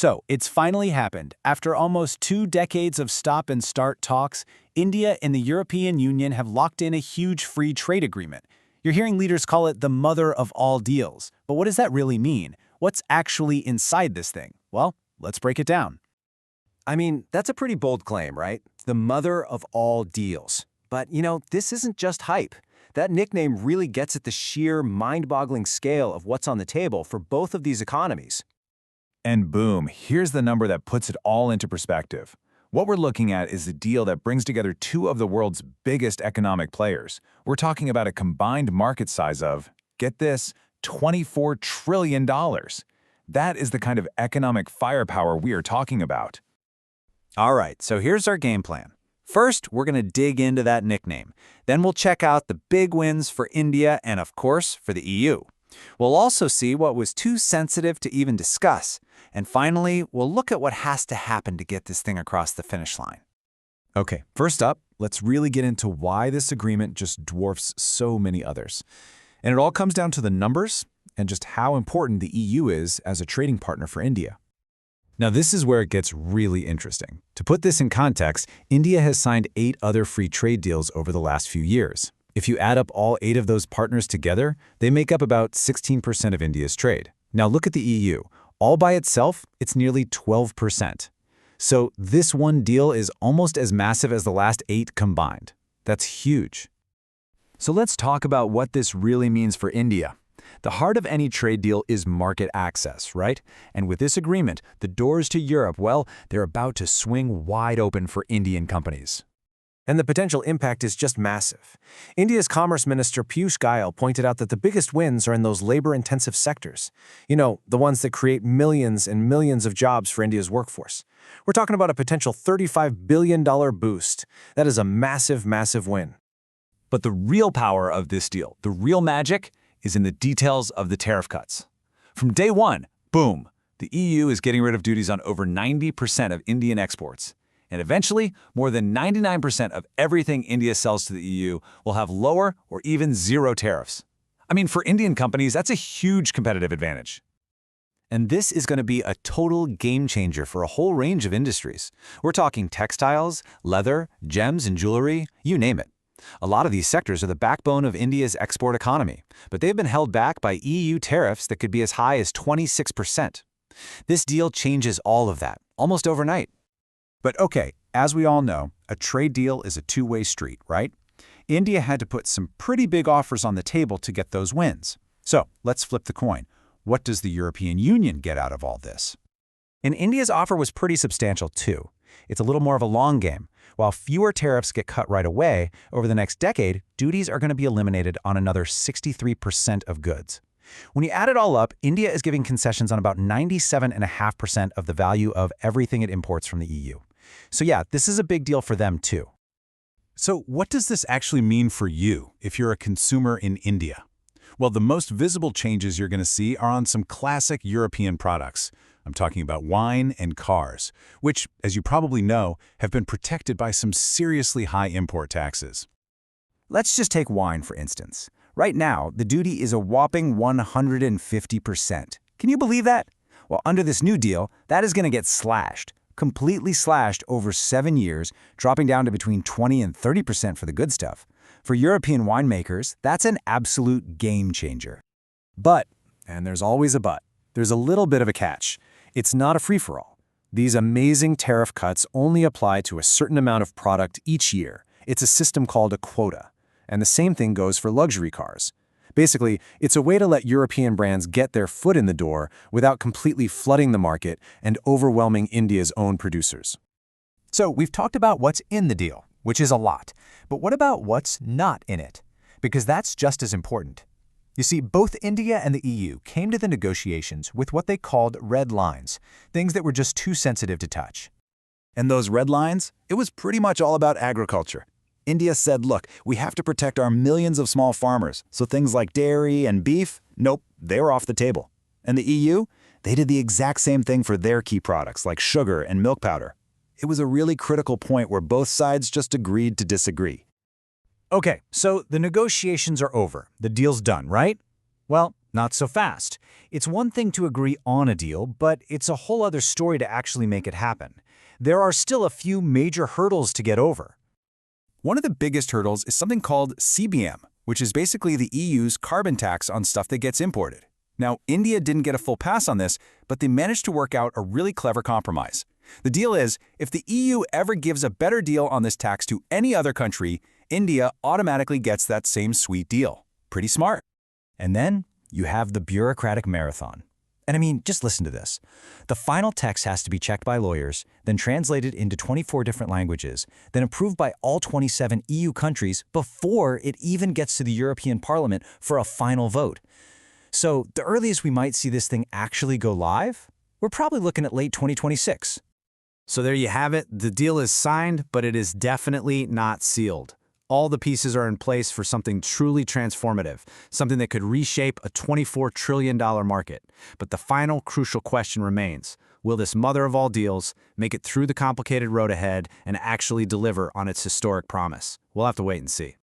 So, it's finally happened. After almost 2 decades of stop-and-start talks, India and the European Union have locked in a huge free trade agreement. You're hearing leaders call it the mother of all deals. But what does that really mean? What's actually inside this thing? Well, let's break it down. I mean, that's a pretty bold claim, right? The mother of all deals. But, this isn't just hype. That nickname really gets at the sheer, mind-boggling scale of what's on the table for both of these economies. And boom, here's the number that puts it all into perspective. What we're looking at is a deal that brings together two of the world's biggest economic players. We're talking about a combined market size of, get this, $24 trillion. That is the kind of economic firepower we are talking about. All right, so here's our game plan. First, we're going to dig into that nickname. Then we'll check out the big wins for India and, of course, for the EU. We'll also see what was too sensitive to even discuss. And finally, we'll look at what has to happen to get this thing across the finish line. Okay, first up, let's really get into why this agreement just dwarfs so many others. And it all comes down to the numbers and just how important the EU is as a trading partner for India. Now, this is where it gets really interesting. To put this in context, India has signed 8 other free trade deals over the last few years. If you add up all 8 of those partners together, they make up about 16% of India's trade. Now look at the EU. All by itself, it's nearly 12%. So this one deal is almost as massive as the last 8 combined. That's huge. So let's talk about what this really means for India. The heart of any trade deal is market access, right? And with this agreement, the doors to Europe, well, they're about to swing wide open for Indian companies. And the potential impact is just massive. India's Commerce Minister Piyush Goyal pointed out that the biggest wins are in those labor-intensive sectors. The ones that create millions and millions of jobs for India's workforce. We're talking about a potential $35 billion boost. That is a massive, massive win. But the real power of this deal, the real magic, is in the details of the tariff cuts. From day one, boom, the EU is getting rid of duties on over 90% of Indian exports. And eventually, more than 99% of everything India sells to the EU will have lower or even zero tariffs. I mean, for Indian companies, that's a huge competitive advantage. And this is going to be a total game changer for a whole range of industries. We're talking textiles, leather, gems and jewelry, you name it. A lot of these sectors are the backbone of India's export economy, but they've been held back by EU tariffs that could be as high as 26%. This deal changes all of that, almost overnight. But okay, as we all know, a trade deal is a two-way street, right? India had to put some pretty big offers on the table to get those wins. So let's flip the coin. What does the European Union get out of all this? And India's offer was pretty substantial too. It's a little more of a long game. While fewer tariffs get cut right away, over the next decade, duties are going to be eliminated on another 63% of goods. When you add it all up, India is giving concessions on about 97.5% of the value of everything it imports from the EU. So yeah, this is a big deal for them too. So what does this actually mean for you if you're a consumer in India? Well, the most visible changes you're going to see are on some classic European products. I'm talking about wine and cars, which, as you probably know, have been protected by some seriously high import taxes. Let's just take wine, for instance. Right now, the duty is a whopping 150%. Can you believe that? Well, under this new deal, that is going to get slashed, completely slashed over 7 years, dropping down to between 20 and 30% for the good stuff. For European winemakers, that's an absolute game changer. But, and there's always a but, there's a little bit of a catch. It's not a free-for-all. These amazing tariff cuts only apply to a certain amount of product each year. It's a system called a quota. And the same thing goes for luxury cars. Basically, it's a way to let European brands get their foot in the door without completely flooding the market and overwhelming India's own producers. So we've talked about what's in the deal, which is a lot. But what about what's not in it? Because that's just as important. You see, both India and the EU came to the negotiations with what they called red lines, things that were just too sensitive to touch. And those red lines? It was pretty much all about agriculture. India said, look, we have to protect our millions of small farmers, so things like dairy and beef, nope, they were off the table. And the EU? They did the exact same thing for their key products like sugar and milk powder. It was a really critical point where both sides just agreed to disagree. Okay, so the negotiations are over. The deal's done, right? Well, Not so fast. It's one thing to agree on a deal, but it's a whole other story to actually make it happen. There are still a few major hurdles to get over. One of the biggest hurdles is something called CBM, which is basically the EU's carbon tax on stuff that gets imported. Now, India didn't get a full pass on this, but they managed to work out a really clever compromise. The deal is, if the EU ever gives a better deal on this tax to any other country, India automatically gets that same sweet deal. Pretty smart. And then you have the bureaucratic marathon. And I mean, just listen to this. The final text has to be checked by lawyers, then translated into 24 different languages, then approved by all 27 EU countries before it even gets to the European Parliament for a final vote. So the earliest we might see this thing actually go live, we're probably looking at late 2026. So there you have it. The deal is signed, but it is definitely not sealed. All the pieces are in place for something truly transformative, something that could reshape a $24 trillion market. But the final crucial question remains, will this mother of all deals make it through the complicated road ahead and actually deliver on its historic promise? We'll have to wait and see.